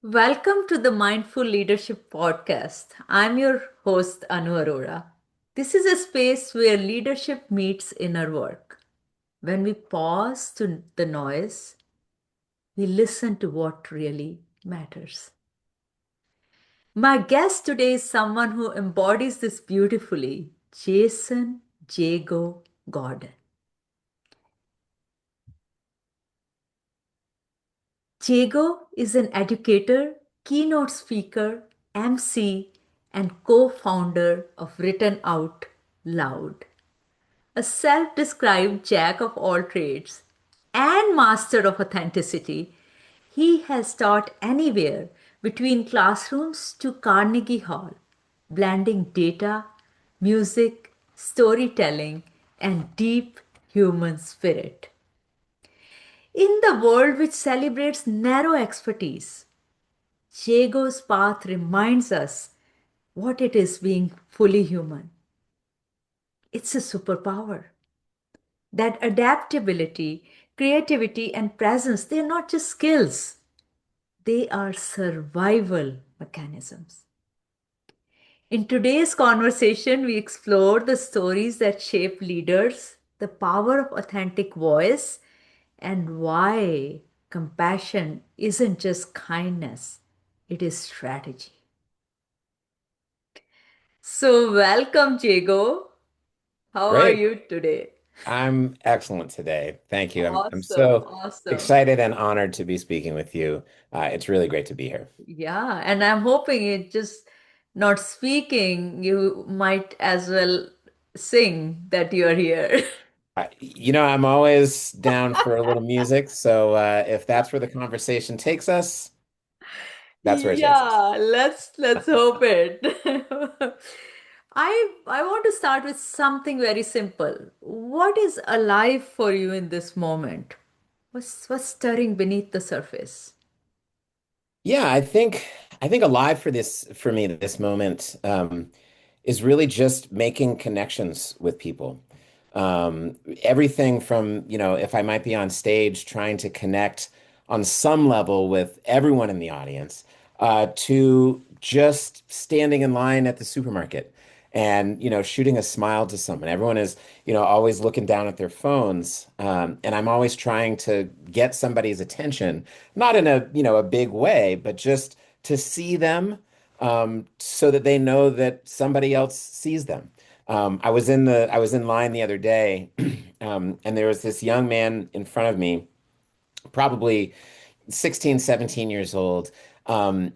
Welcome to the Mindful Leadership Podcast. I'm your host, Anu Arora. This is a space where leadership meets inner work. When we pause to the noise, we listen to what really matters. My guest today is someone who embodies this beautifully, Jason Jago Gordon. Jago is an educator, keynote speaker, MC, and co founder of Written Out Loud, a self described jack of all trades and master of authenticity. He has taught anywhere between classrooms to Carnegie Hall, blending data, music, storytelling, and deep human spirit. In the world which celebrates narrow expertise, Jago's path reminds us what it is being fully human. It's a superpower. That adaptability, creativity, and presence, they're not just skills, they are survival mechanisms. In today's conversation, we explore the stories that shape leaders, the power of authentic voice, and why compassion isn't just kindness, it is strategy. So, welcome, Jago. How are Great. you today? I'm excellent today. Thank you. I'm Awesome, so awesome. excited and honored to be speaking with you. It's really great to be here. Yeah, and I'm hoping it just not speaking, you might as well sing that you're here. I'm always down for a little music, so if that's where the conversation takes us, that's where it takes us. Yeah, let's hope it. I want to start with something very simple. What is alive for you in this moment? What's stirring beneath the surface? Yeah, I think alive for me this moment is really just making connections with people. Everything from, if I might be on stage trying to connect on some level with everyone in the audience, to just standing in line at the supermarket and, shooting a smile to someone. Everyone is, always looking down at their phones. And I'm always trying to get somebody's attention, not in a big way, but just to see them, so that they know that somebody else sees them. I was in line the other day, and there was this young man in front of me, probably 16, 17 years old. And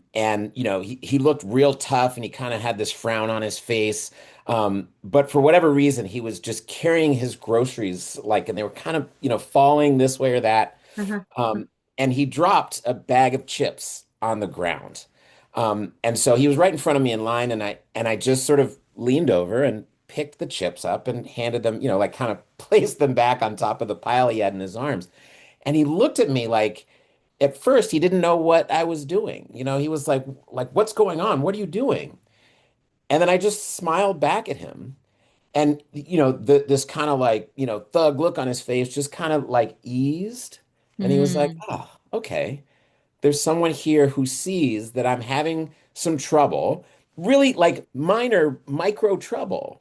he looked real tough and he kind of had this frown on his face. But for whatever reason, he was just carrying his groceries like, and they were kind of, falling this way or that. Uh-huh. And he dropped a bag of chips on the ground. And so he was right in front of me in line, and I just sort of leaned over and picked the chips up and handed them, like kind of placed them back on top of the pile he had in his arms. And he looked at me like, at first he didn't know what I was doing. He was like, what's going on? What are you doing? And then I just smiled back at him. And this kind of like, thug look on his face just kind of like eased. And he was like, Hmm. oh, okay. There's someone here who sees that I'm having some trouble, really like minor micro trouble,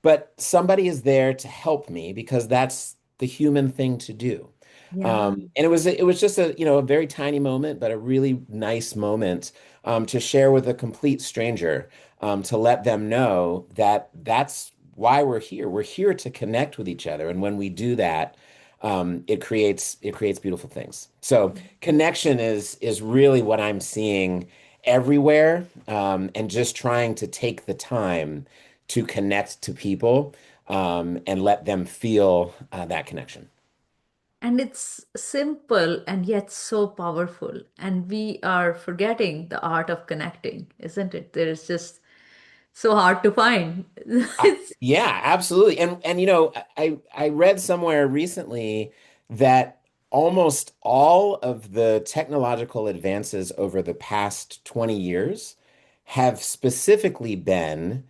but somebody is there to help me because that's the human thing to do. Yeah. And it was just a very tiny moment, but a really nice moment, to share with a complete stranger, to let them know that that's why we're here. We're here to connect with each other, and when we do that, it creates beautiful things. So connection is really what I'm seeing everywhere, and just trying to take the time to connect to people, and let them feel that connection. And it's simple and yet so powerful. And we are forgetting the art of connecting, isn't it? There is just so hard to find. It's, Yeah, absolutely. And I read somewhere recently that almost all of the technological advances over the past 20 years have specifically been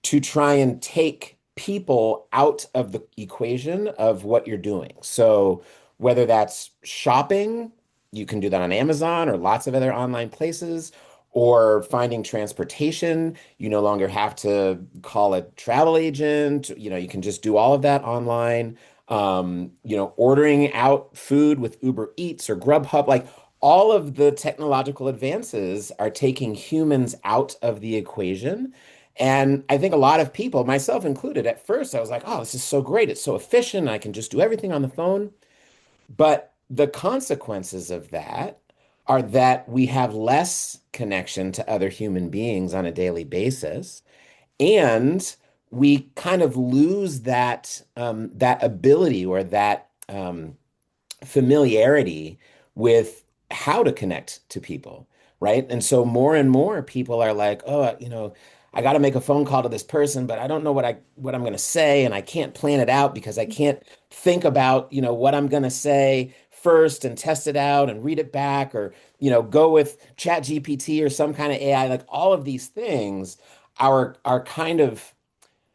to try and take people out of the equation of what you're doing. So whether that's shopping, You can do that on Amazon or lots of other online places, or finding transportation. You no longer have to call a travel agent. You can just do all of that online. Ordering out food with Uber Eats or Grubhub, like all of the technological advances are taking humans out of the equation. And I think a lot of people, myself included, at first I was like, oh, this is so great. It's so efficient. I can just do everything on the phone. But the consequences of that are that we have less connection to other human beings on a daily basis, and we kind of lose that ability or that familiarity with how to connect to people, right? And so more and more people are like, oh, I got to make a phone call to this person, but I don't know what I'm going to say, and I can't plan it out because I can't think about, what I'm going to say first and test it out and read it back, or, go with Chat GPT or some kind of AI. Like all of these things are kind of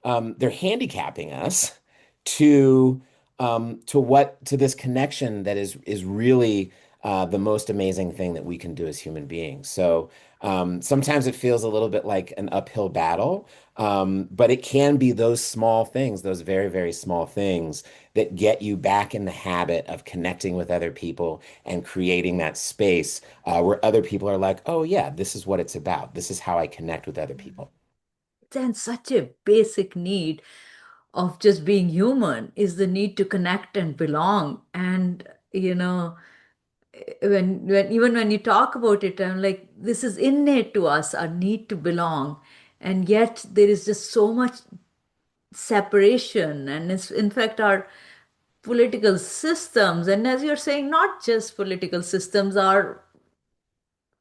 they're handicapping us to to this connection that is really the most amazing thing that we can do as human beings. So sometimes it feels a little bit like an uphill battle, but it can be those small things, those very, very small things that get you back in the habit of connecting with other people and creating that space where other people are like, oh yeah, this is what it's about. This is how I connect with other people. Then such a basic need of just being human is the need to connect and belong. And you know, when even when you talk about it, I'm like, this is innate to us, our need to belong. And yet there is just so much separation, and it's in fact our political systems, and as you're saying, not just political systems, are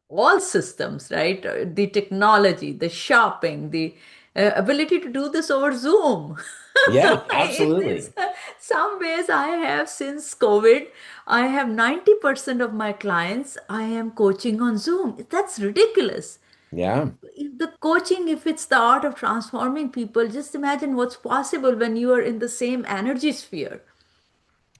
all systems, right? The technology, the shopping, the ability to do this over Zoom. Yeah, In absolutely. some ways, I have since COVID, I have 90% of my clients I am coaching on Zoom. That's ridiculous. Yeah. If the coaching, if it's the art of transforming people, just imagine what's possible when you are in the same energy sphere and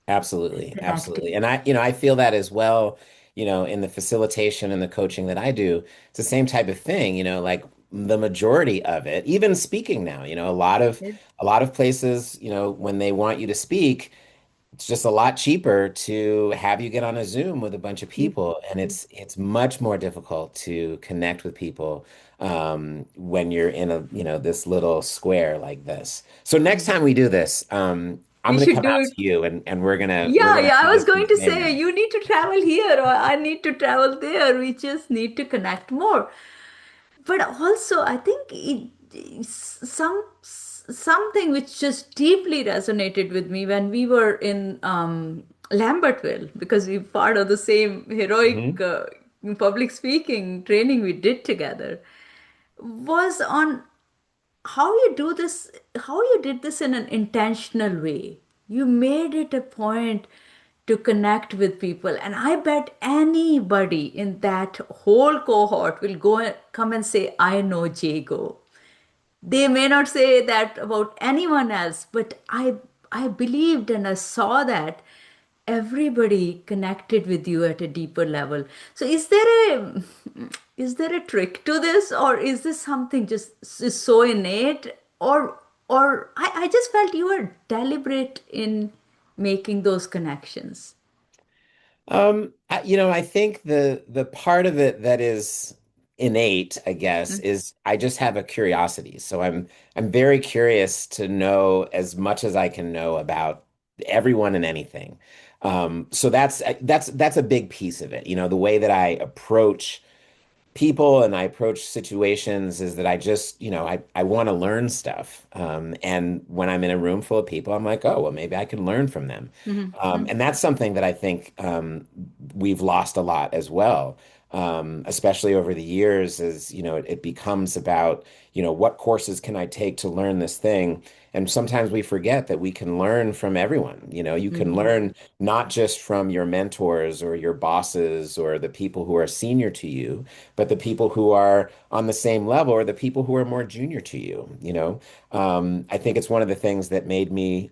Absolutely, connecting. absolutely. And I feel that as well, in the facilitation and the coaching that I do. It's the same type of thing, like the majority of it, even speaking now, a lot of places, when they want you to speak, it's just a lot cheaper to have you get on a Zoom with a bunch of people, and it's much more difficult to connect with people when you're in this little square like this. So next time we do this, I'm We gonna should come do out it. to you, and we're gonna we're Yeah, gonna yeah. I do was this going the to same say, way. you need to travel here, or I need to travel there. We just need to connect more. But also, I think something which just deeply resonated with me when we were in Lambertville, because we part of the same heroic Hmm. public speaking training we did together, was on how you do this, how you did this in an intentional way. You made it a point to connect with people, and I bet anybody in that whole cohort will go and come and say, I know Jago. They may not say that about anyone else, but I believed and I saw that everybody connected with you at a deeper level. So is there a trick to this, or is this something just is so innate, or I just felt you were deliberate in making those connections. I think the part of it that is innate, I guess, is I just have a curiosity. So I'm very curious to know as much as I can know about everyone and anything. So that's a big piece of it. The way that I approach people and I approach situations is that I just, I want to learn stuff. And when I'm in a room full of people, I'm like, oh, well, maybe I can learn from them. Mhm. And that's something that I think we've lost a lot as well, especially over the years, as, it becomes about, what courses can I take to learn this thing? And sometimes we forget that we can learn from everyone. You can Mhm. learn not just from your mentors or your bosses or the people who are senior to you, but the people who are on the same level or the people who are more junior to you. I think it's one of the things that made me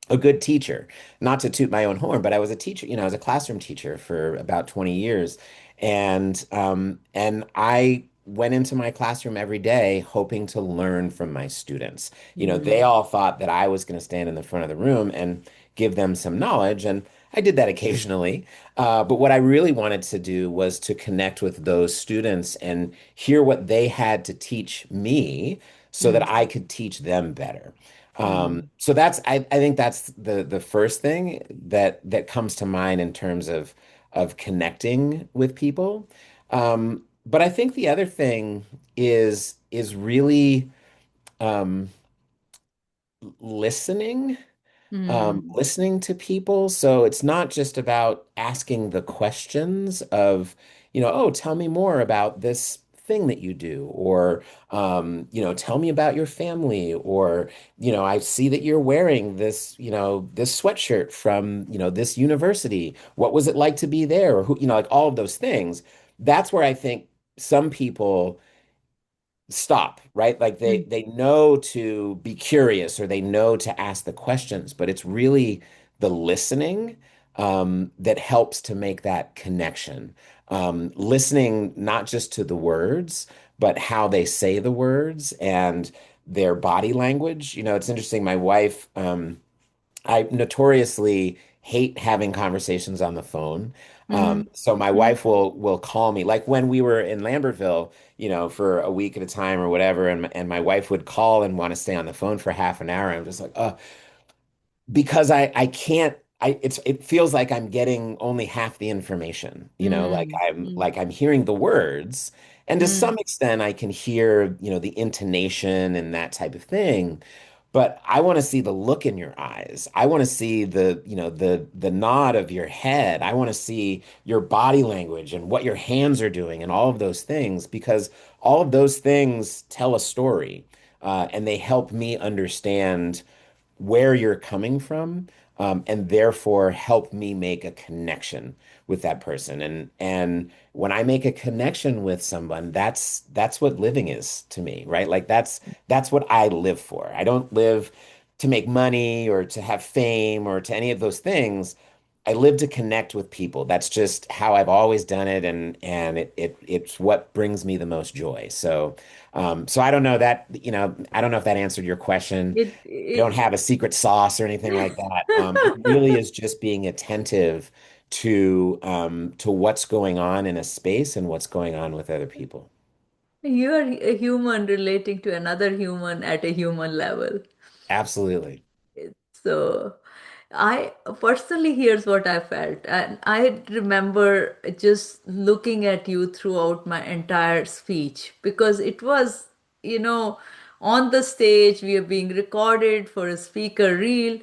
a good teacher. Not to toot my own horn, but I was a teacher, I was a classroom teacher for about 20 years. And I went into my classroom every day hoping to learn from my students. They Mm, all thought that I was going to stand in the front of the room and give them some knowledge, and I did that occasionally. But what I really wanted to do was to connect with those students and hear what they had to teach me so that mm, I could teach them better. mm, So I think that's the first thing that comes to mind in terms of connecting with people. But I think the other thing is really um, listening, mm, listening to people. So it's not just about asking the questions of, oh, tell me more about this thing that you do, or, tell me about your family, or, I see that you're wearing this, this sweatshirt from, this university. What was it like to be there? Or who, like all of those things. That's where I think some people stop, right? Like mm. they know to be curious or they know to ask the questions, but it's really the listening that helps to make that connection. Listening not just to the words, but how they say the words and their body language. It's interesting. My wife, I notoriously hate having conversations on the phone. Mhm. So my Mhm. wife will call me, like when we were in Lambertville, for a week at a time or whatever, and my wife would call and want to stay on the phone for half an hour. I'm just like, oh, because I can't it feels like I'm getting only half the information, like Mm, I'm mm, like I'm hearing the words, and to mm, some extent I can hear, the intonation and that type of thing. But I want to see the look in your eyes. I want to see the nod of your head. I want to see your body language and what your hands are doing and all of those things, because all of those things tell a story, and they help me understand where you're coming from, and therefore help me make a connection with that person. And when I make a connection with someone, that's what living is to me, right? Like that's what I live for. I don't live to make money or to have fame or to any of those things. I live to connect with people. That's just how I've always done it, and it's what brings me the most joy. So I don't know that, I don't know if that answered your question. I don't it have a secret sauce or anything like that. It really is just being attentive to what's going on in a space and what's going on with other people. you are a human relating to another human at a human level. Absolutely. So, I personally, here's what I felt. And I remember just looking at you throughout my entire speech because it was, you know, on the stage, we are being recorded for a speaker reel,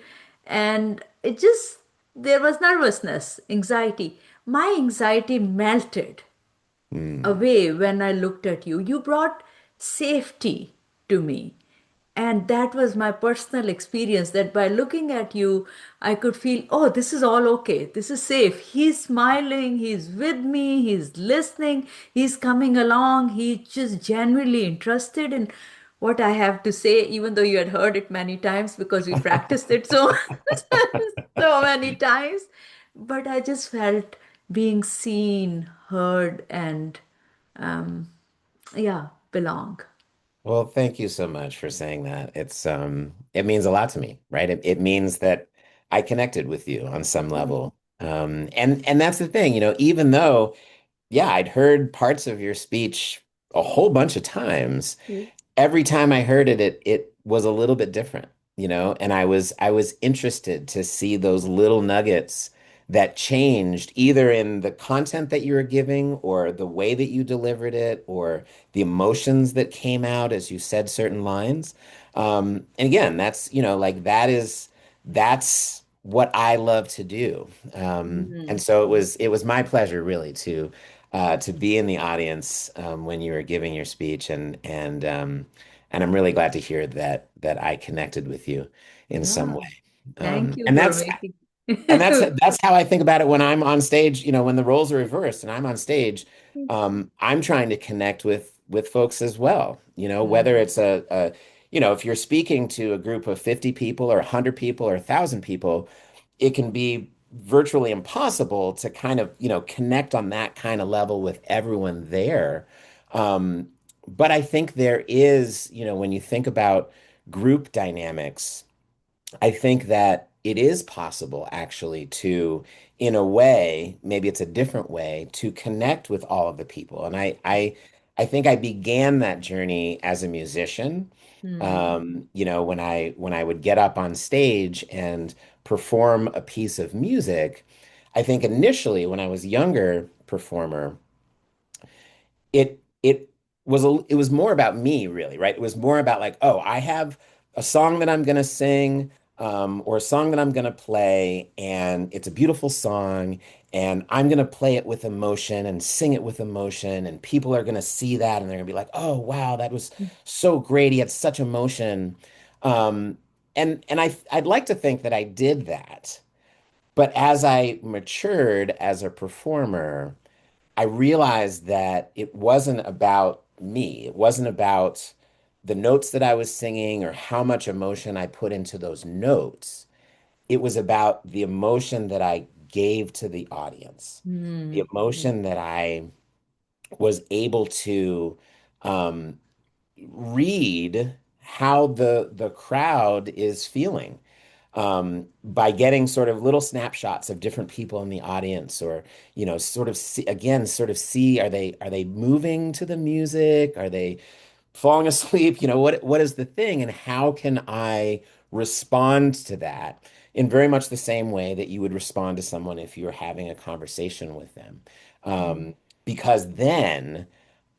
and it just, there was nervousness, anxiety. My anxiety melted Hmm. away when I looked at you. You brought safety to me. And that was my personal experience that by looking at you, I could feel, oh, this is all okay. This is safe. He's smiling. He's with me. He's listening. He's coming along. He's just genuinely interested in what I have to say, even though you had heard it many times because we practiced it so, so many times. But I just felt being seen, heard, and yeah, belong. Well, thank you so much for saying that. It means a lot to me, right? It means that I connected with you on some level. And that's the thing, even though, yeah, I'd heard parts of your speech a whole bunch of times. Every time I heard it, it was a little bit different, and I was interested to see those little nuggets that changed either in the content that you were giving or the way that you delivered it or the emotions that came out as you said certain lines. And again, that's, like that's what I love to do. And Mhm. so it was my pleasure really to be in the audience when you were giving your speech, and I'm really glad to hear that I connected with you in some Yeah, way. thank you And for that's making. and that's how I think about it when I'm on stage, when the roles are reversed and I'm on stage. I'm trying to connect with folks as well, whether Mm, it's a if you're speaking to a group of 50 people or 100 people or 1,000 people, it can be virtually impossible to kind of, connect on that kind of level with everyone there. Um, but I think there is, when you think about group dynamics, I think that it is possible actually to, in a way, maybe it's a different way, to connect with all of the people. And I think I began that journey as a musician. Hmm. When I would get up on stage and perform a piece of music, I think initially when I was a younger performer, it was more about me really, right? It was more about like, oh, I have a song that I'm gonna sing, or a song that I'm gonna play, and it's a beautiful song, and I'm gonna play it with emotion and sing it with emotion, and people are gonna see that and they're gonna be like, oh wow, that was so great. He had such emotion. Um, and I'd like to think that I did that. But as I matured as a performer, I realized that it wasn't about me. It wasn't about the notes that I was singing or how much emotion I put into those notes. It was about the emotion that I gave to the audience, the Hmm. emotion that I was able to um, read how the crowd is feeling, by getting sort of little snapshots of different people in the audience, or sort of see again, sort of see, are they moving to the music, are they falling asleep, what is the thing, and how can I respond to that in very much the same way that you would respond to someone if you were having a conversation with them, um, because then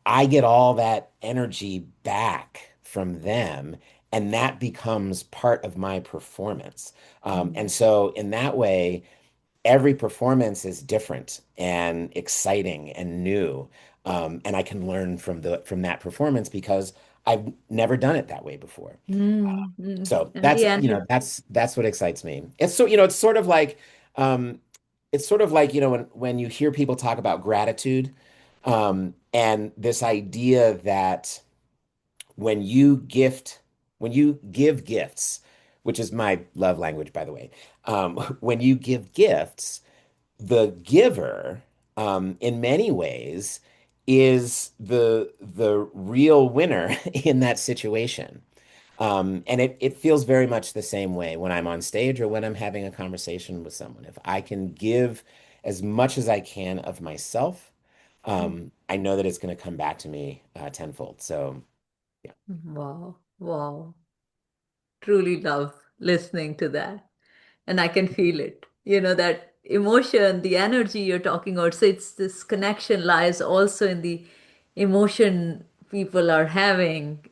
I get all that energy back from them, and that becomes part of my performance. And so, in that way, every performance is different and exciting and new. And I can learn from that performance because I've never done it that way before. Mm, mm. So that's, Yeah, and that's what excites me. Um, it's sort of like, when you hear people talk about gratitude, and this idea that when you gift, when you give gifts, which is my love language, by the way, when you give gifts, the giver, in many ways, is the real winner in that situation. And it feels very much the same way when I'm on stage or when I'm having a conversation with someone. If I can give as much as I can of myself, I know that it's going to come back to me tenfold. So, yeah. wow, wow. Truly love listening to that. And I can feel it. That emotion, the energy you're talking about. So it's this connection lies also in the emotion people are having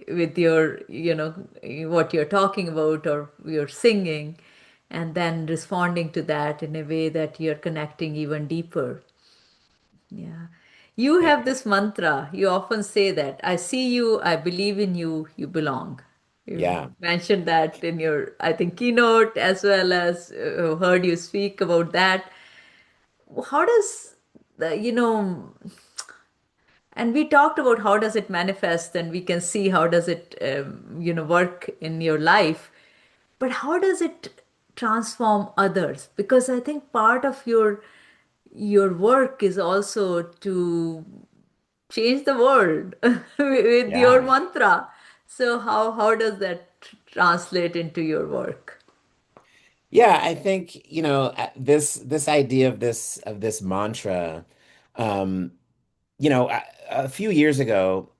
with what you're talking about or you're singing, and then responding to that in a way that you're connecting even deeper. Yeah. You Yeah. have this mantra. You often say that I see you, I believe in you, you belong. You Yeah. mentioned that in your, I think, keynote, as well as heard you speak about that. How does the, and we talked about how does it manifest, and we can see how does it, work in your life. But how does it transform others? Because I think part of your work is also to change the world with your Yeah. mantra. So how does that translate into your work? Yeah, I think, this idea of this mantra, um, a few years ago,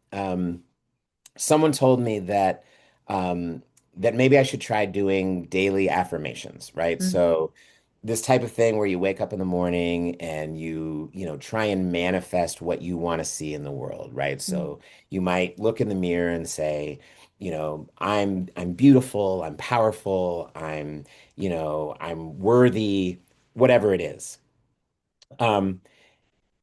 someone told me that maybe I should try doing daily affirmations, right? Mm, So this type of thing where you wake up in the morning and try and manifest what you want to see in the world, right? mm, So you might look in the mirror and say, I'm beautiful, I'm powerful, I'm worthy, whatever it is. Um,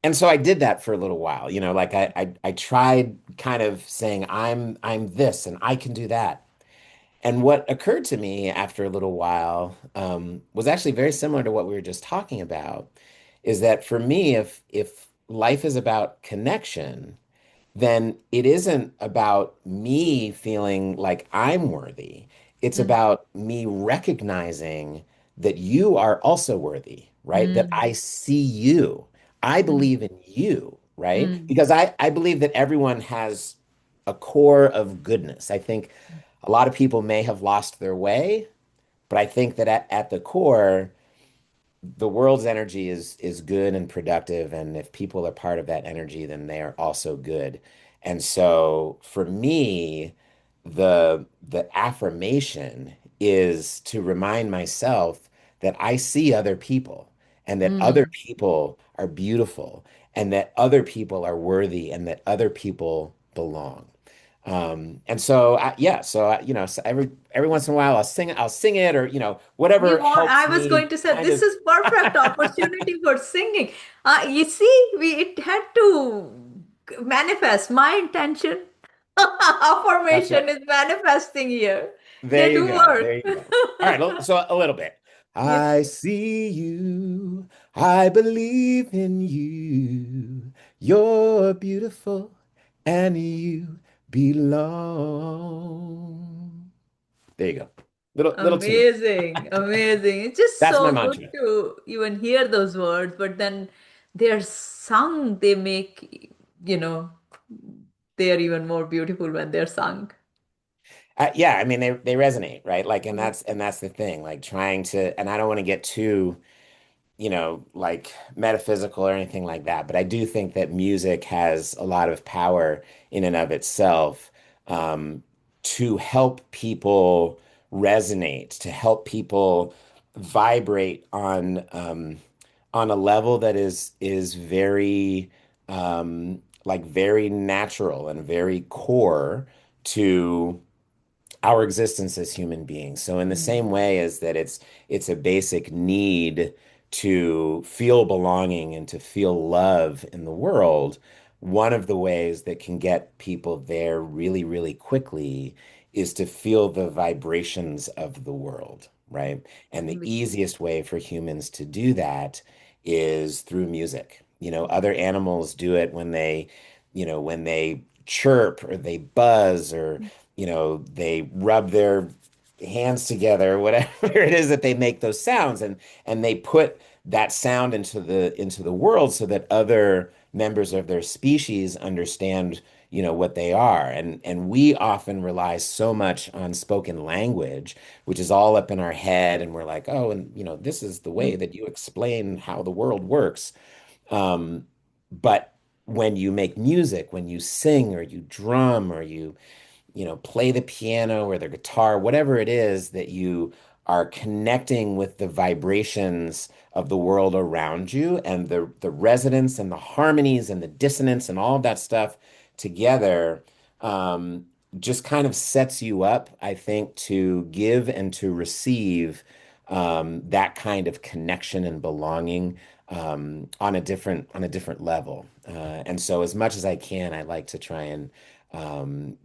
and so I did that for a little while, like I tried kind of saying I'm this and I can do that. And what occurred to me after a little while, was actually very similar to what we were just talking about, is that for me, if life is about connection, then it isn't about me feeling like I'm worthy. It's Mm, about me recognizing that you are also worthy, right? That mm, I see you. I mm, believe in you, right? mm, Because I believe that everyone has a core of goodness. I think a lot of people may have lost their way, but I think that at the core, the world's energy is good and productive, and if people are part of that energy, then they are also good. And so for me, the affirmation is to remind myself that I see other people and that other mm. people are beautiful and that other people are worthy and that other people belong. And so yeah, so so every once in a while I'll sing it or You whatever want, I helps was me going to say, kind this of is perfect opportunity for singing. You see, it had to manifest my intention. that's Affirmation right. is manifesting here. There They you do go. work. There you go. All right, so a little bit. Yeah. I see you. I believe in you. You're beautiful and you belong. There you go. Little tune. Amazing, amazing. It's just That's my so good mantra. to even hear those words, but then they're sung, they make, you know, they are even more beautiful when they're sung. Yeah, I mean they resonate, right? Like, and that's the thing. Like trying to, and I don't want to get too like metaphysical or anything like that. But I do think that music has a lot of power in and of itself, um, to help people resonate, to help people vibrate on a level that is very like very natural and very core to our existence as human beings. So in the Mm, same way as that it's a basic need to feel belonging and to feel love in the world, one of the ways that can get people there really, really quickly is to feel the vibrations of the world, right? And the which easiest way for humans to do that is through music. Other animals do it when they chirp or they buzz or they rub their hands together, whatever it is that they make those sounds, and they put that sound into the world so that other members of their species understand, what they are. And we often rely so much on spoken language, which is all up in our head, and we're like, oh, and this is the way that you explain how the world works. But when you make music, when you sing or you drum or you play the piano or the guitar, whatever it is that you are connecting with the vibrations of the world around you and the resonance and the harmonies and the dissonance and all of that stuff together, um, just kind of sets you up, I think, to give and to receive that kind of connection and belonging on a different level. And so, as much as I can, I like to try and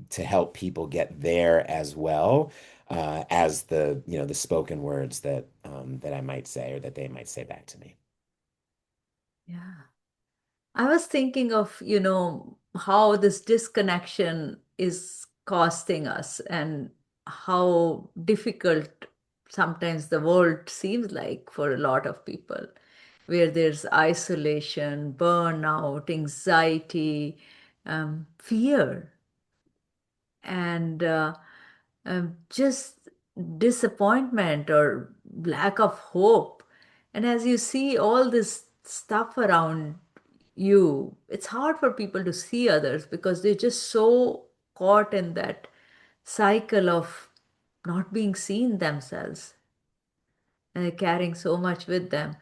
to help people get there as well as the spoken words that I might say or that they might say back to me. yeah. I was thinking of, how this disconnection is costing us and how difficult sometimes the world seems like for a lot of people, where there's isolation, burnout, anxiety, fear, and just disappointment or lack of hope. And as you see all this stuff around you, it's hard for people to see others because they're just so caught in that cycle of not being seen themselves, and they're carrying so much with them.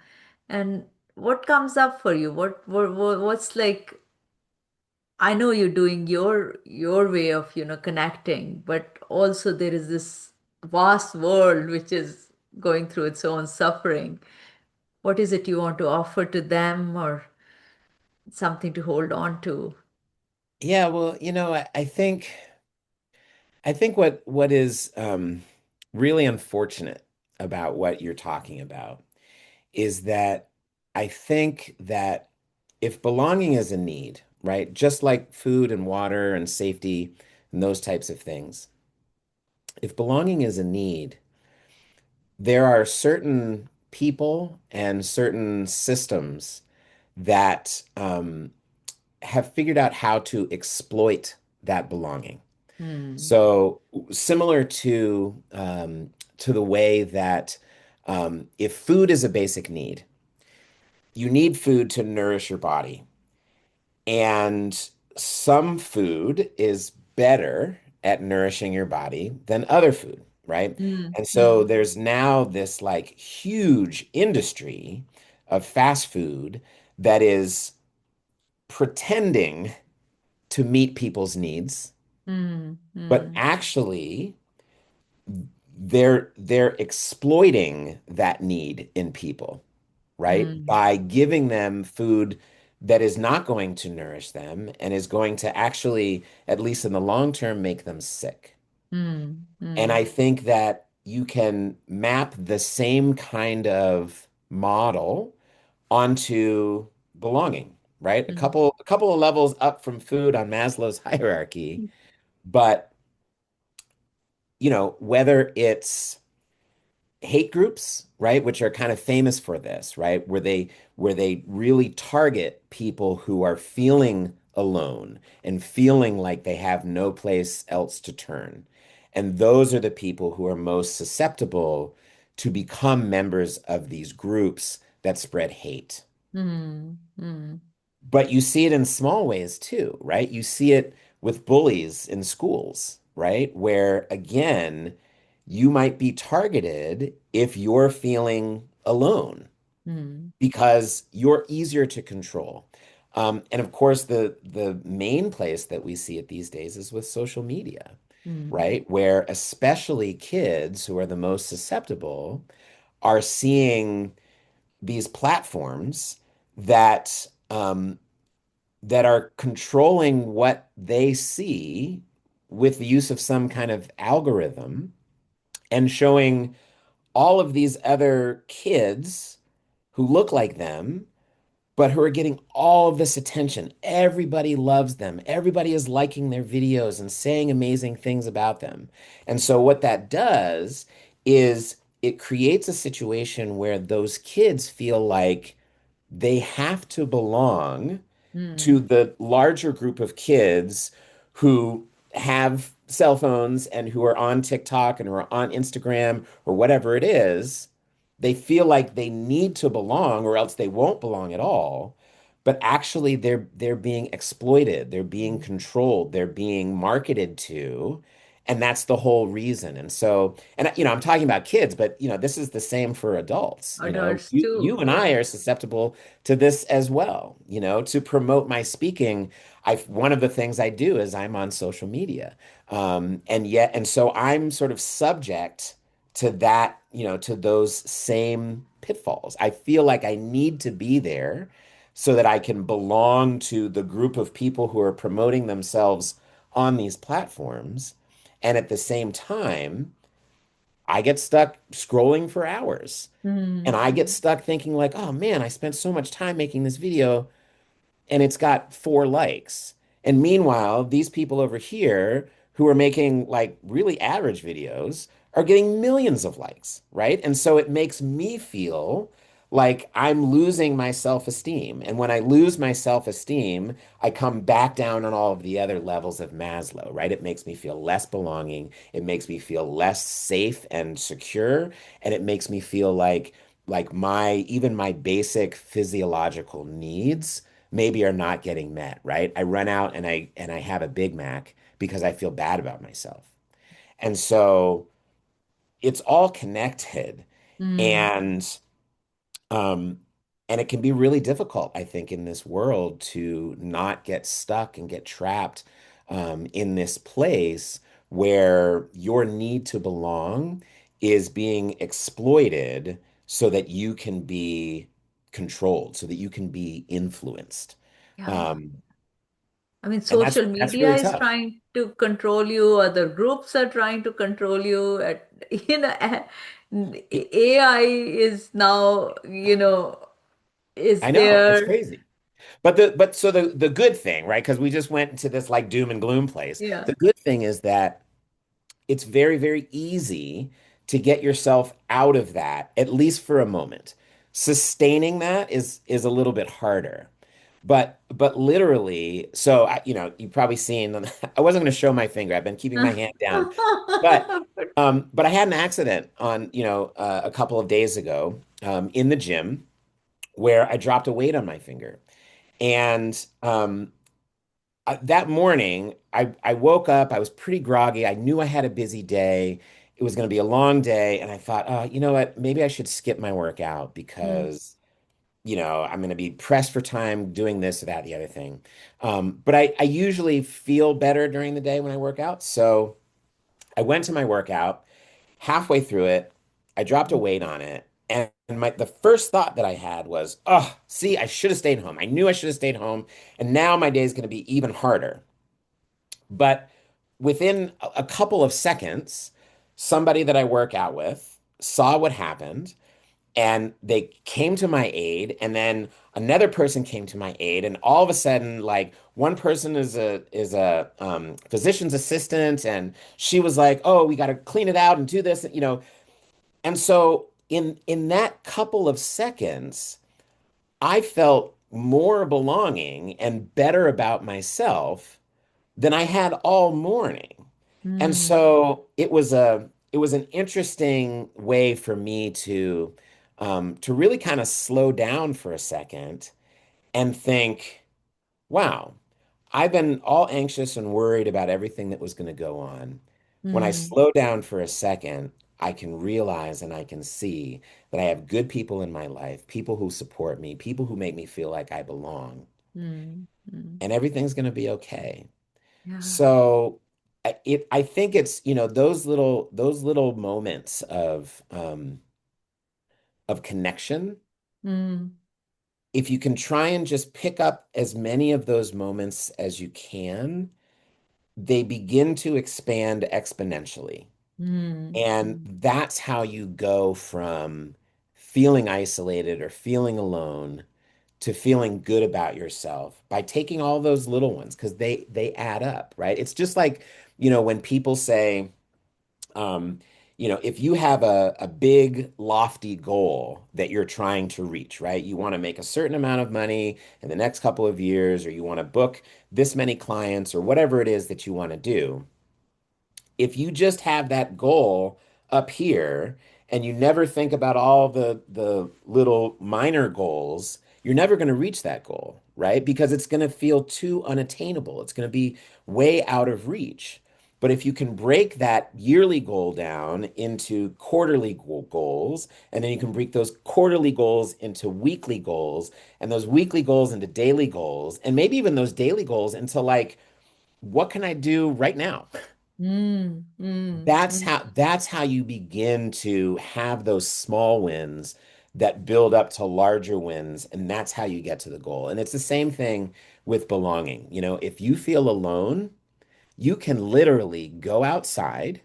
And what comes up for you? What's like, I know you're doing your way of, connecting, but also there is this vast world which is going through its own suffering. What is it you want to offer to them, or something to hold on to? Yeah, well, I think what is really unfortunate about what you're talking about is that I think that if belonging is a need, right? Just like food and water and safety and those types of things. If belonging is a need, there are certain people and certain systems that have figured out how to exploit that belonging. Hmm. So similar to the way that if food is a basic need, you need food to nourish your body. And some food is better at nourishing your body than other food, right? Hmm. And so Hmm. there's now this like huge industry of fast food that is pretending to meet people's needs, Hmm. but Hmm. actually they're exploiting that need in people, right? Hmm. By giving them food that is not going to nourish them and is going to actually, at least in the long term, make them sick. Hmm. And Hmm. I think that you can map the same kind of model onto belonging, right? Hmm. A couple of levels up from food on Maslow's hierarchy, but whether it's hate groups, right, which are kind of famous for this, right, where they really target people who are feeling alone and feeling like they have no place else to turn. And those are the people who are most susceptible to become members of these groups that spread hate. Hmm. Hmm. But you see it in small ways too, right? You see it with bullies in schools, right? Where again, you might be targeted if you're feeling alone Hmm. because you're easier to control. And of course, the main place that we see it these days is with social media, Hmm. right? Where especially kids who are the most susceptible are seeing these platforms that that are controlling what they see with the use of some kind of algorithm and showing all of these other kids who look like them, but who are getting all of this attention. Everybody loves them. Everybody is liking their videos and saying amazing things about them. And so, what that does is it creates a situation where those kids feel like they have to belong to Hmm. the larger group of kids who have cell phones and who are on TikTok and who are on Instagram or whatever it is. They feel like they need to belong or else they won't belong at all. But actually they're being exploited, they're being Hmm. controlled, they're being marketed to, and that's the whole reason. And so, and I'm talking about kids, but this is the same for adults. Adults You too. and I Yeah. are susceptible to this as well. To promote my speaking, one of the things I do is I'm on social media. And so I'm sort of subject to that, to those same pitfalls. I feel like I need to be there so that I can belong to the group of people who are promoting themselves on these platforms. And at the same time, I get stuck scrolling for hours. And I get Hmm. stuck thinking like, oh man, I spent so much time making this video and it's got 4 likes. And meanwhile, these people over here who are making like really average videos are getting millions of likes, right? And so it makes me feel like I'm losing my self-esteem. And when I lose my self-esteem, I come back down on all of the other levels of Maslow, right? It makes me feel less belonging. It makes me feel less safe and secure. And it makes me feel like my basic physiological needs maybe are not getting met, right? I run out and I have a Big Mac because I feel bad about myself. And so it's all connected Hmm. and um and it can be really difficult, I think, in this world to not get stuck and get trapped in this place where your need to belong is being exploited so that you can be controlled, so that you can be influenced. Yeah. Um, I mean, and that's social that's media really is tough. trying to control you, other groups are trying to control you. AI is now, is I know, it's there. crazy. But so the good thing, right? Because we just went into this like doom and gloom place. Yeah. The good thing is that it's very, very easy to get yourself out of that, at least for a moment. Sustaining that is a little bit harder. But literally, so you've probably seen, I wasn't going to show my finger. I've been keeping my hand down. But but I had an accident on, a couple of days ago in the gym where I dropped a weight on my finger. And that morning, I woke up, I was pretty groggy. I knew I had a busy day. It was going to be a long day. And I thought, you know what? Maybe I should skip my workout Mm, because, I'm going to be pressed for time doing this or that, the other thing. But I usually feel better during the day when I work out. So I went to my workout. Halfway through it, I dropped a weight on it. And the first thought that I had was, oh, see, I should have stayed home. I knew I should have stayed home. And now my day is going to be even harder. But within a couple of seconds, somebody that I work out with saw what happened and they came to my aid. And then another person came to my aid. And all of a sudden, like one person is a physician's assistant, and she was like, "Oh, we got to clean it out and do this." And so in that couple of seconds, I felt more belonging and better about myself than I had all morning. And mm, so it was an interesting way for me to really kind of slow down for a second and think, wow, I've been all anxious and worried about everything that was going to go on. When I mm, slow down for a second, I can realize and I can see that I have good people in my life, people who support me, people who make me feel like I belong, mm, mm. and everything's going to be okay. Yeah. So I think it's, those little moments of connection. Mm, If you can try and just pick up as many of those moments as you can, they begin to expand exponentially. mm, And mm, that's how you go from feeling isolated or feeling alone to feeling good about yourself by taking all those little ones because they add up, right? It's just like, when people say, um, if you have a big, lofty goal that you're trying to reach, right? You want to make a certain amount of money in the next couple of years, or you want to book this many clients, or whatever it is that you want to do. If you just have that goal up here and you never think about all the little minor goals, you're never going to reach that goal, right? Because it's going to feel too unattainable. It's going to be way out of reach. But if you can break that yearly goal down into quarterly goals, and then you can break those quarterly goals into weekly goals, and those weekly goals into daily goals, and maybe even those daily goals into like, what can I do right now? mm, mm, That's mm. how you begin to have those small wins that build up to larger wins, and that's how you get to the goal. And it's the same thing with belonging. If you feel alone, you can literally go outside,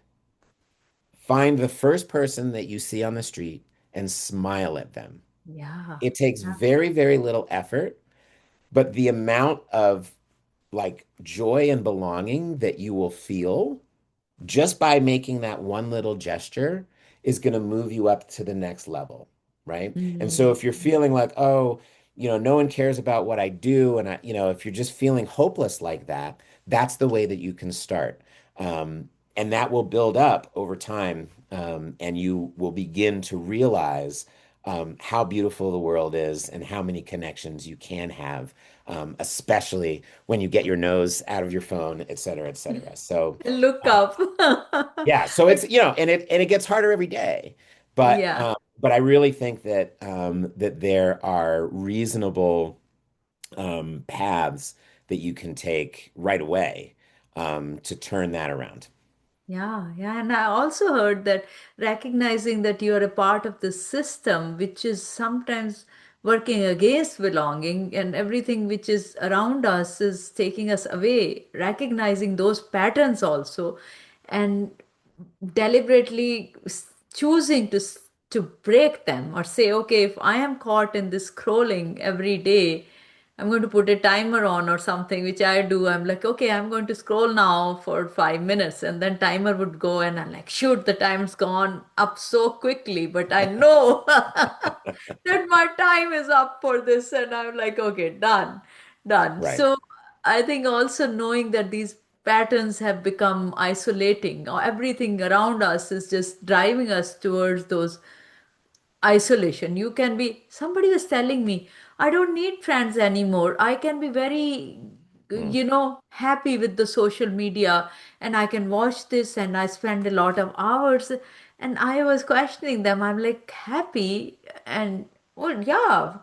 find the first person that you see on the street, and smile at them. Yeah. It takes Yeah. very, very little effort, but the amount of like joy and belonging that you will feel just by making that one little gesture is going to move you up to the next level, right? And so Mm, if you're feeling like, oh, no one cares about what I do, and if you're just feeling hopeless like that, that's the way that you can start. And that will build up over time, and you will begin to realize how beautiful the world is and how many connections you can have, especially when you get your nose out of your phone, et cetera, et cetera. So, look uh, up. yeah, so But it's, and it gets harder every day. But yeah. I really think that there are reasonable paths that you can take right away to turn that around. Yeah, yeah. And I also heard that recognizing that you are a part of the system, which is sometimes working against belonging, and everything which is around us is taking us away, recognizing those patterns also, and deliberately choosing to break them or say, okay, if I am caught in this scrolling every day, I'm going to put a timer on or something, which I do. I'm like, okay, I'm going to scroll now for 5 minutes, and then timer would go, and I'm like, shoot, the time's gone up so quickly, but I know that my time is up for this, and I'm like, okay, done, done. Right. So I think also knowing that these patterns have become isolating, or everything around us is just driving us towards those isolation. You can be, somebody was telling me, I don't need friends anymore. I can be very, Mm. happy with the social media, and I can watch this, and I spend a lot of hours. And I was questioning them. I'm like, happy? And well, yeah,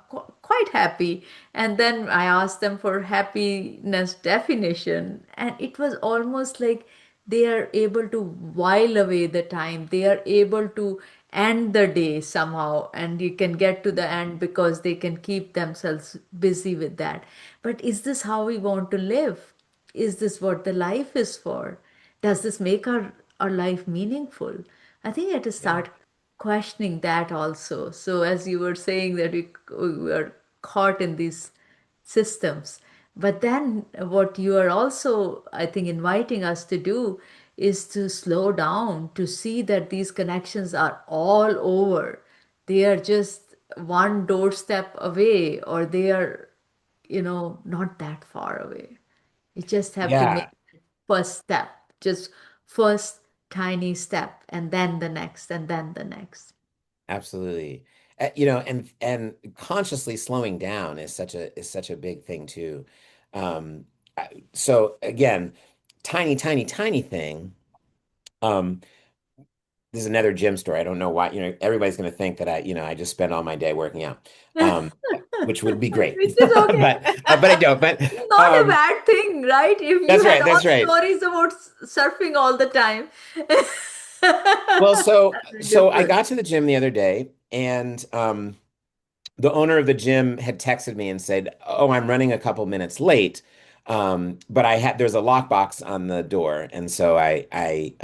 quite happy. And then I asked them for happiness definition, and it was almost like they are able to while away the time. They are able to end the day somehow, and you can get to the end because they can keep themselves busy with that. But is this how we want to live? Is this what the life is for? Does this make our life meaningful? I think I have to Yeah. start questioning that also. So, as you were saying, that we were caught in these systems. But then, what you are also, I think, inviting us to do is to slow down, to see that these connections are all over. They are just one doorstep away, or they are, not that far away. You just have to make Yeah, first step, just first tiny step, and then the next, and then the next. absolutely. And consciously slowing down is such a big thing too. So again, tiny, tiny, tiny thing. Um, this is another gym story. I don't know why, everybody's going to think that I just spend all my day working out, um, which would be great, Which is okay. but I don't. But Not a um, bad thing, right? If you that's had right. all That's right. stories about surfing all the time. Well, so That'd be so I different. got to the gym the other day, and the owner of the gym had texted me and said, "Oh, I'm running a couple minutes late." But there's a lockbox on the door, and so I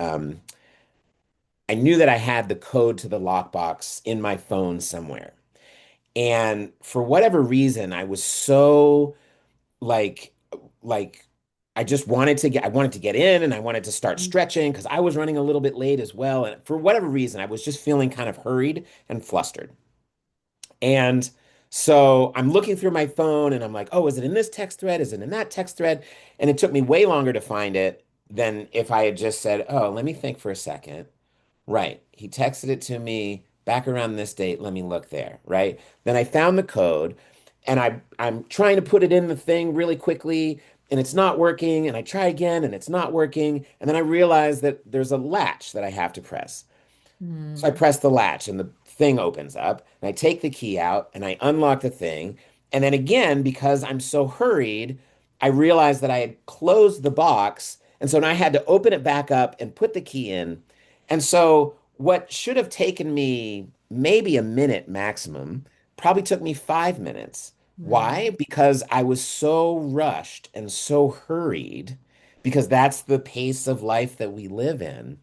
knew that I had the code to the lockbox in my phone somewhere. And for whatever reason, I was so like like I wanted to get in, and I wanted to start stretching because I was running a little bit late as well. And for whatever reason, I was just feeling kind of hurried and flustered. And so I'm looking through my phone and I'm like, oh, is it in this text thread? Is it in that text thread? And it took me way longer to find it than if I had just said, oh, let me think for a second. Right. He texted it to me back around this date. Let me look there. Right. Then I found the code, and I'm trying to put it in the thing really quickly, and it's not working. And I try again and it's not working. And then I realize that there's a latch that I have to press. So I Hmm. press the latch and the thing opens up, and I take the key out and I unlock the thing. And then again, because I'm so hurried, I realized that I had closed the box. And so now I had to open it back up and put the key in. And so what should have taken me maybe a minute maximum probably took me 5 minutes. Why? Hmm. Because I was so rushed and so hurried, because that's the pace of life that we live in,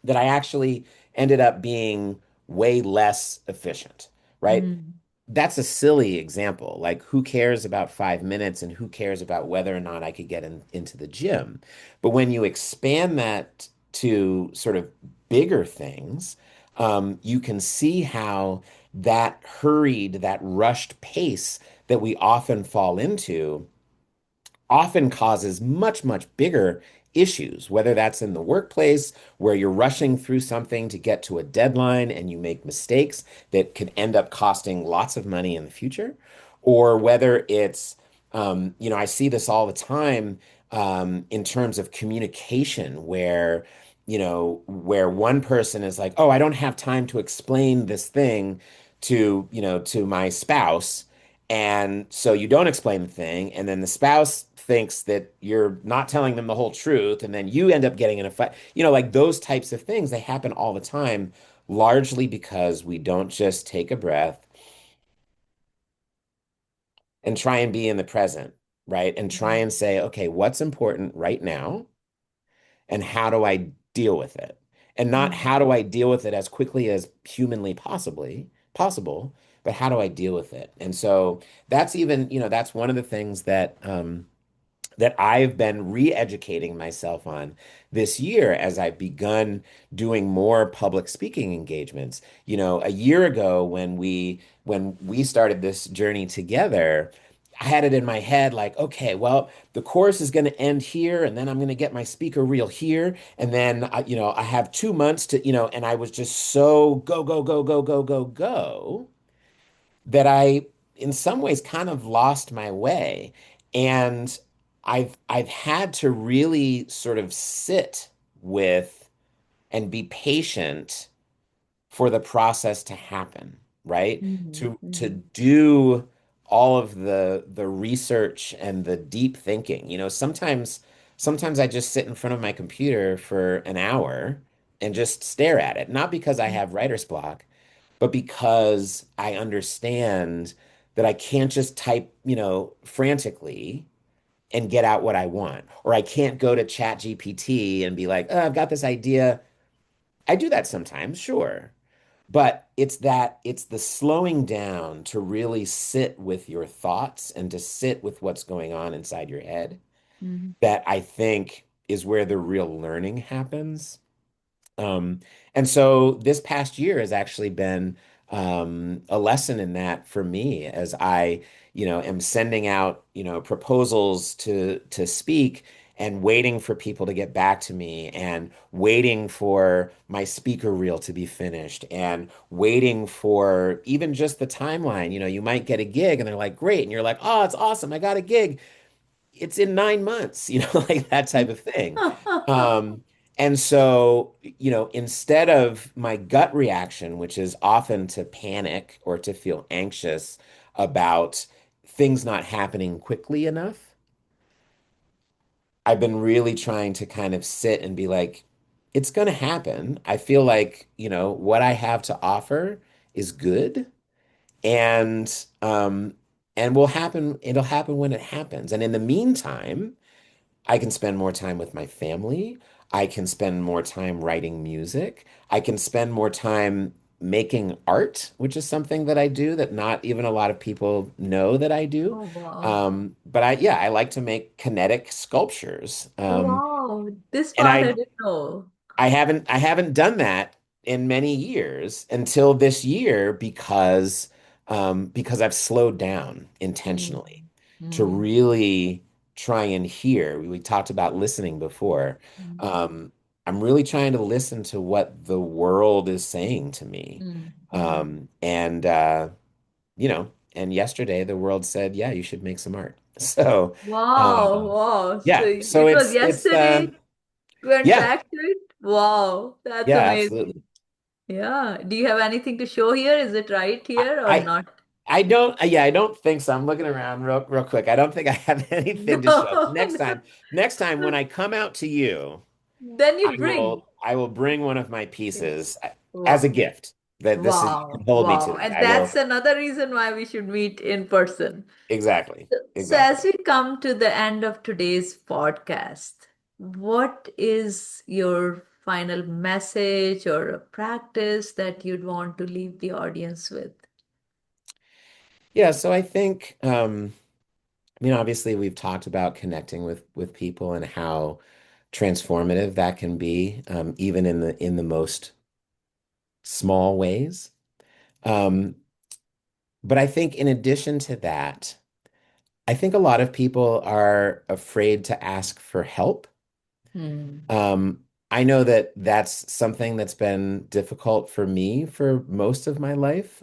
that I actually ended up being way less efficient, right? Hmm. That's a silly example. Like, who cares about 5 minutes, and who cares about whether or not I could get into the gym? But when you expand that to sort of bigger things, you can see how that hurried, that rushed pace that we often fall into often causes much, much bigger issues, whether that's in the workplace where you're rushing through something to get to a deadline and you make mistakes that could end up costing lots of money in the future, or whether it's, I see this all the time in terms of communication where one person is like, oh, I don't have time to explain this thing to my spouse. And so you don't explain the thing, and then the spouse thinks that you're not telling them the whole truth, and then you end up getting in a fight. Like those types of things, they happen all the time, largely because we don't just take a breath and try and be in the present, right? And try and say, okay, what's important right now, and how do I deal with it? And not Hmm. how do I deal with it as quickly as humanly possible, but how do I deal with it? And so that's even, that's one of the things that I've been re-educating myself on this year as I've begun doing more public speaking engagements. A year ago when we started this journey together, I had it in my head like, okay, well, the course is going to end here, and then I'm going to get my speaker reel here, and then I have 2 months to, and I was just so go, go, go, go, go, go, go that I, in some ways, kind of lost my way. And I've had to really sort of sit with and be patient for the process to happen, right? Mm, To mm, do all of the research and the deep thinking. Sometimes I just sit in front of my computer for an hour and just stare at it, not because I mm, have writer's block, but because I understand that I can't just type, frantically and get out what I want. Or I can't go to Chat GPT and be like, oh, I've got this idea. I do that sometimes, sure. But it's the slowing down to really sit with your thoughts and to sit with what's going on inside your head mm, that I think is where the real learning happens. Um, and so this past year has actually been a lesson in that for me as I, am sending out, proposals to speak and waiting for people to get back to me and waiting for my speaker reel to be finished and waiting for even just the timeline. You might get a gig and they're like, great. And you're like, oh, it's awesome. I got a gig, it's in 9 months, like that type of thing. mm. Um, and so, instead of my gut reaction, which is often to panic or to feel anxious about things not happening quickly enough, I've been really trying to kind of sit and be like, it's going to happen. I feel like, what I have to offer is good and it'll happen when it happens. And in the meantime, I can spend more time with my family. I can spend more time writing music. I can spend more time making art, which is something that I do that not even a lot of people know that I do. Oh, wow. But I like to make kinetic sculptures. Wow. This And part I I didn't know. I haven't done that in many years until this year because I've slowed down Mm, intentionally to mm, really try and hear. We talked about listening before. mm, Um, I'm really trying to listen to what the world is saying to me. mm, mm. And yesterday the world said, yeah, you should make some art. So, Wow, um, wow. So yeah, so it was it's yesterday. Went yeah, back to it. Wow, that's yeah, amazing. absolutely. Yeah. Do you have anything to show here? Is it right I, here or I not? I don't, yeah, I don't think so. I'm looking around real quick. I don't think I have anything to show. No, Next time when no. I come out to you, Then I you bring. will, I will bring one of my Yeah. pieces as a Wow. gift that this is, you can Wow. hold me to Wow. this. And I that's will, another reason why we should meet in person. exactly, So, as exactly. we come to the end of today's podcast, what is your final message or a practice that you'd want to leave the audience with? Yeah, so I think, obviously we've talked about connecting with people and how transformative that can be, even in the most small ways. Um, but I think in addition to that, I think a lot of people are afraid to ask for help. Hmm. Um, I know that that's something that's been difficult for me for most of my life.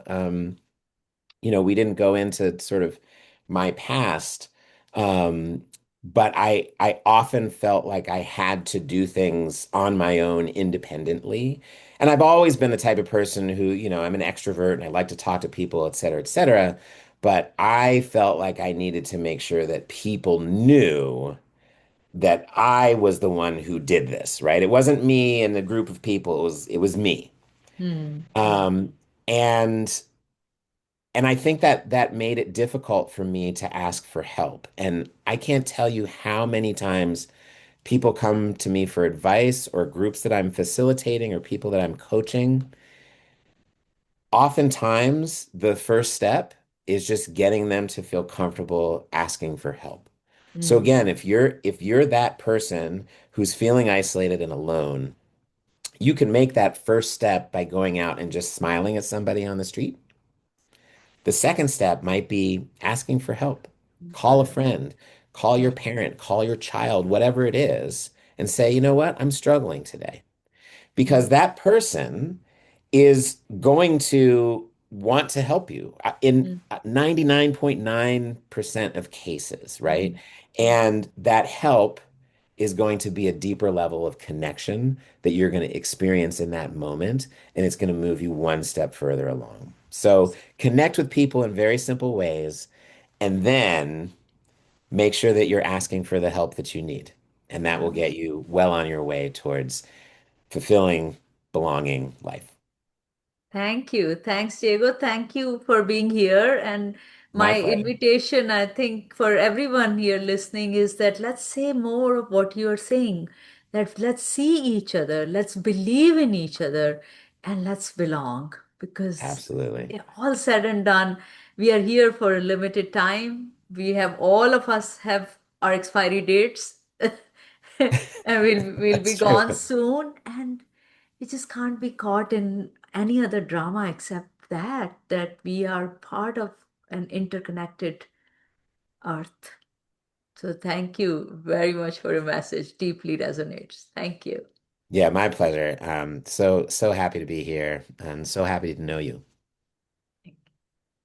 We didn't go into sort of my past, um, but I often felt like I had to do things on my own independently. And I've always been the type of person who, I'm an extrovert and I like to talk to people, et cetera, et cetera. But I felt like I needed to make sure that people knew that I was the one who did this, right? It wasn't me and the group of people, it was me. Hmm. Hmm. Um, and and I think that that made it difficult for me to ask for help. And I can't tell you how many times people come to me for advice or groups that I'm facilitating or people that I'm coaching. oftentimes the first step is just getting them to feel comfortable asking for help. So Mm, again, if you're that person who's feeling isolated and alone, you can make that first step by going out and just smiling at somebody on the street. The second step might be asking for help. Call a correct. friend, call your Yeah. parent, call your child, whatever it is, and say, you know what, I'm struggling today. Because Mm, that person is going to want to help you in mm, 99.9% of cases, right? mhm. And that help is going to be a deeper level of connection that you're going to experience in that moment, and it's going to move you one step further along. So connect with people in very simple ways, and then make sure that you're asking for the help that you need. And that will get you well on your way towards fulfilling, belonging life. Thank you. Thanks, Diego. Thank you for being here. And My my pleasure. invitation, I think, for everyone here listening is that let's say more of what you are saying, that let's see each other, let's believe in each other, and let's belong. Because Absolutely. all said and done, we are here for a limited time. We have all of us have our expiry dates, and we'll be That's true. gone soon. And we just can't be caught in any other drama except that we are part of an interconnected earth. So thank you very much for your message. Deeply resonates. Thank you. Yeah, my pleasure. So happy to be here and so happy to know you.